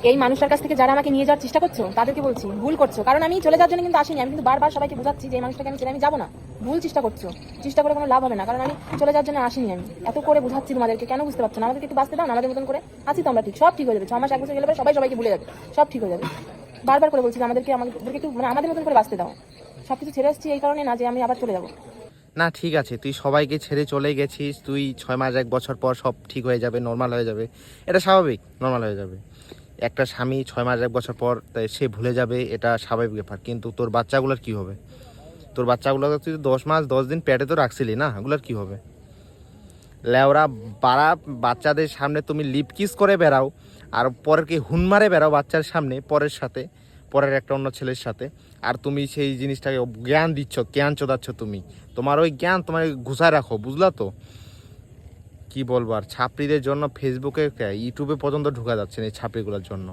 এই মানুষটার কাছ থেকে যারা আমাকে নিয়ে যাওয়ার চেষ্টা করছো তাদেরকে বলছি ভুল করছো, কারণ আমি চলে যাওয়ার জন্য কিন্তু আসিনি। আমি কিন্তু বারবার সবাইকে বোঝাচ্ছি যে এই মানুষটাকে আমি ছেড়ে আমি যাবো না। ভুল চেষ্টা করছো, চেষ্টা করে কোনো লাভ হবে না, কারণ আমি চলে যাওয়ার জন্য আসিনি। আমি এত করে বোঝাচ্ছি তোমাদেরকে, কেন বুঝতে পারছো না? আমাদেরকে একটু বাঁচতে দাও না, আমাদের মতন করে আছি তো আমরা, ঠিক সব ঠিক হয়ে যাবে। 6 মাস 1 বছর গেলে পরে সবাই সবাইকে ভুলে যাবে, সব ঠিক হয়ে যাবে। বারবার করে বলছি যে আমাদেরকে একটু মানে আমাদের মতন করে বাঁচতে দাও। সবকিছু ছেড়ে আসছি এই কারণে না যে আমি আবার চলে যাবো। না ঠিক আছে, তুই সবাইকে ছেড়ে চলে গেছিস, তুই 6 মাস 1 বছর পর সব ঠিক হয়ে যাবে, নর্মাল হয়ে যাবে, এটা স্বাভাবিক, নর্মাল হয়ে যাবে। একটা স্বামী 6 মাস 1 বছর পর তাই সে ভুলে যাবে, এটা স্বাভাবিক ব্যাপার। কিন্তু তোর বাচ্চাগুলোর কি হবে? তোর বাচ্চাগুলো তুই 10 মাস 10 দিন পেটে তো রাখছিলি না, ওগুলোর কি হবে? লেওরা পাড়া বাচ্চাদের সামনে তুমি লিপ কিস করে বেড়াও, আর পরের কি হুন মারে বেড়াও বাচ্চার সামনে, পরের সাথে, পরের একটা অন্য ছেলের সাথে। আর তুমি সেই জিনিসটাকে জ্ঞান দিচ্ছ, জ্ঞান চোদাচ্ছ তুমি। তোমার ওই জ্ঞান তোমার ঘুষায় রাখো, বুঝলা তো? কি বলবো আর, ছাত্রীদের জন্য ফেসবুকে ইউটিউবে পর্যন্ত ঢুকা যাচ্ছে না এই ছাত্রীগুলোর জন্য।